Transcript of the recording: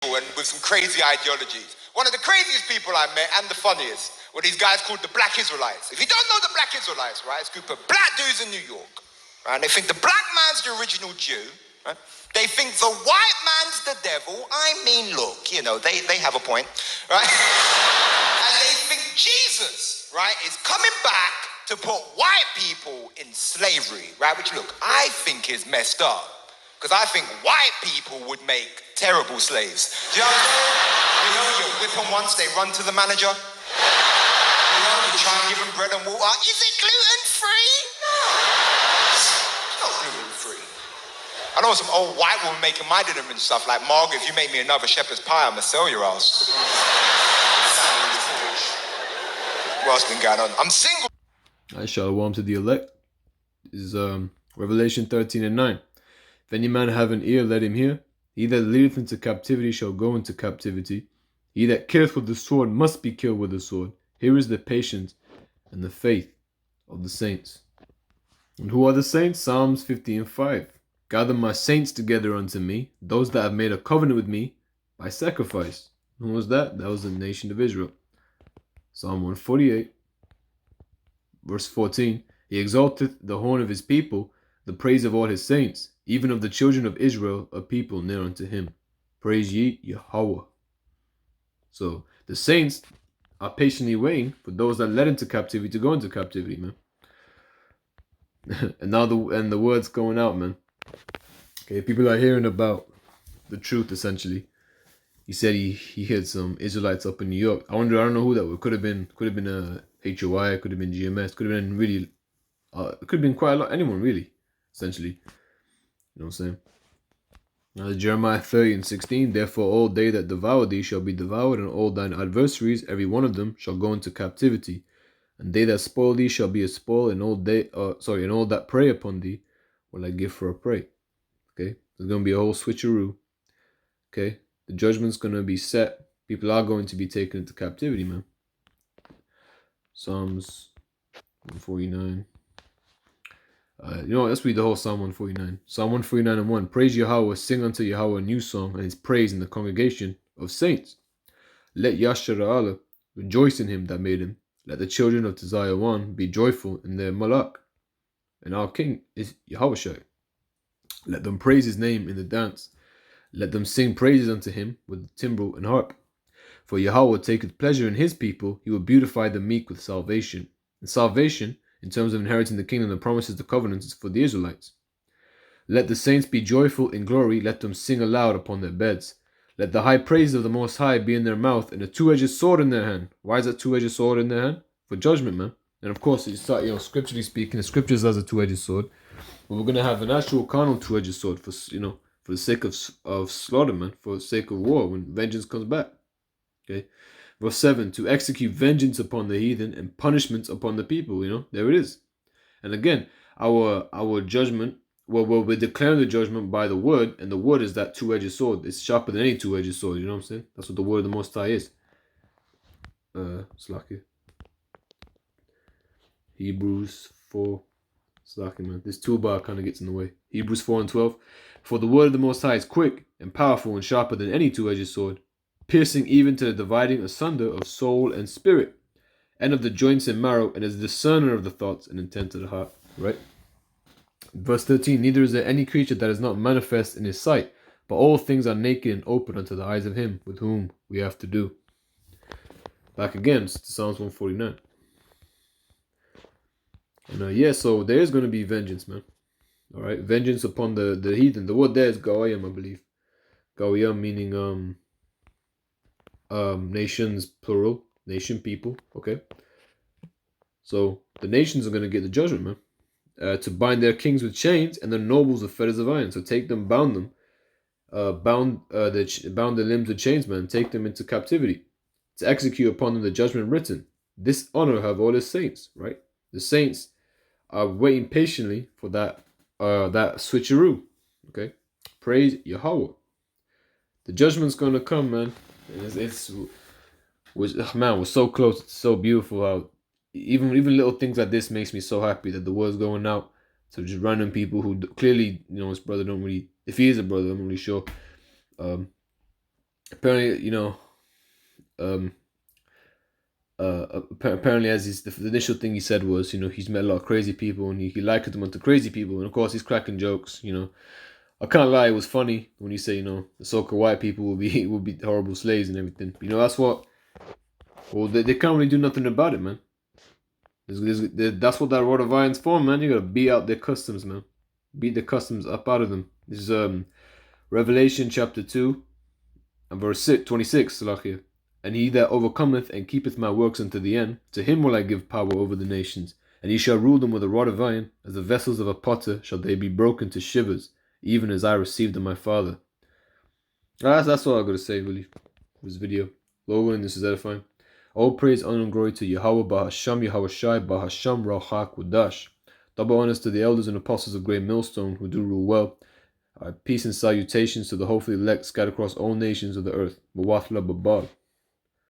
and with some crazy ideologies. One of the craziest people I met and the funniest were these guys called the Black Israelites. If you don't know the Black Israelites, right, it's a group of black dudes in New York, right? And they think the black man's the original Jew, right? They think the white man's the devil. I mean, look, you know, they have a point, right? And they think Jesus, right, is coming back to put white people in slavery, right? Which, look, I think is messed up. Because I think white people would make terrible slaves. Do you know what I'm saying? You know, you whip them once, they run to the manager. You know, you try and give them bread and water. Is it gluten-free? No. It's not gluten-free. I know some old white woman making my dinner and stuff like, Margaret, if you make me another shepherd's pie, I'm going to sell your ass. What else been going on? I'm single. I shalom to the elect. This is Revelation 13 and 9. If any man have an ear, let him hear. He that leadeth into captivity shall go into captivity. He that killeth with the sword must be killed with the sword. Here is the patience and the faith of the saints. And who are the saints? Psalms 50 and 5. Gather my saints together unto me, those that have made a covenant with me by sacrifice. Who was that? That was the nation of Israel. Psalm 148, verse 14. He exalteth the horn of his people, the praise of all his saints, even of the children of Israel, a people near unto him. Praise ye Yahweh. So the saints are patiently waiting for those that led into captivity to go into captivity, man. And now the word's going out, man. Okay, people are hearing about the truth, essentially. He said he hit some Israelites up in New York. I don't know who that was. Could have been a HOI, could have been GMS, could have been really, it could have been quite a lot, anyone really, essentially. You know what I'm saying? Jeremiah 30 and 16. Therefore all they that devour thee shall be devoured, and all thine adversaries, every one of them, shall go into captivity. And they that spoil thee shall be a spoil, and all that prey upon thee will I give for a prey. Okay, there's gonna be a whole switcheroo. Okay, the judgment's gonna be set. People are going to be taken into captivity, man. Psalms 149. Let's read the whole Psalm 149. Psalm 149 and 1. Praise Yahweh, sing unto Yahweh a new song, and his praise in the congregation of saints. Let Yashar Allah rejoice in him that made him. Let the children of Tizayawan be joyful in their Malak. And our king is Yahweh. Let them praise his name in the dance. Let them sing praises unto him with the timbrel and harp. For Yahweh taketh pleasure in his people. He will beautify the meek with salvation. And salvation, in terms of inheriting the kingdom, the promises, the covenants, is for the Israelites. Let the saints be joyful in glory. Let them sing aloud upon their beds. Let the high praise of the Most High be in their mouth, and a two-edged sword in their hand. Why is that two-edged sword in their hand? For judgment, man. And of course, scripturally speaking, the scriptures has a two-edged sword. But we're gonna have an actual carnal two-edged sword for the sake of slaughter, man, for the sake of war, when vengeance comes back. Okay. Verse 7, to execute vengeance upon the heathen and punishments upon the people, there it is. And again, our judgment, we're declaring the judgment by the word, and the word is that two-edged sword. It's sharper than any two-edged sword, you know what I'm saying? That's what the word of the Most High is. Slaki. Hebrews 4. Slaki, man. This toolbar kind of gets in the way. Hebrews 4 and 12. For the word of the Most High is quick and powerful and sharper than any two-edged sword, piercing even to the dividing asunder of soul and spirit, and of the joints and marrow, and is a discerner of the thoughts and intent of the heart. Right? Verse 13, neither is there any creature that is not manifest in his sight, but all things are naked and open unto the eyes of him with whom we have to do. Back again to Psalms 149. And so there is going to be vengeance, man. All right, vengeance upon the heathen. The word there is Gawayam, I believe. Gawayam meaning nations, plural, nation, people. Okay, so the nations are going to get the judgment, man. To bind their kings with chains and their nobles with fetters of iron. So take them, bound them, bound the limbs with chains, man. Take them into captivity. To execute upon them the judgment written. This honor have all his saints, right? The saints are waiting patiently for that switcheroo. Okay, praise Yahweh. The judgment's gonna come, man. We're so close. It's so beautiful how even little things like this makes me so happy that the word's going out to just random people who clearly, his brother don't really. If he is a brother, I'm not really sure. apparently, apparently, as the initial thing he said was, he's met a lot of crazy people and he likened them onto crazy people, and of course he's cracking jokes. I can't lie, it was funny when you say, the so-called white people will be horrible slaves and everything. That's what. Well, they can't really do nothing about it, man. That's what that Rod of Iron's for, man. You gotta beat out their customs, man. Beat the customs up out of them. This is Revelation chapter 2 and verse 26, Salachia. And he that overcometh and keepeth my works unto the end, to him will I give power over the nations, and he shall rule them with a rod of iron, as the vessels of a potter shall they be broken to shivers, even as I received of my Father. That's all I gotta say, really, for this video. Logo, and this is edifying. All praise, honor, and glory to Yahweh, Bahasham, Yahweh Shai, Bahasham, Rauchak, Wadash. Double honors to the elders and apostles of Great Millstone, who do rule well. Peace and salutations to the hopefully elect scattered across all nations of the earth. Mawafla Babab.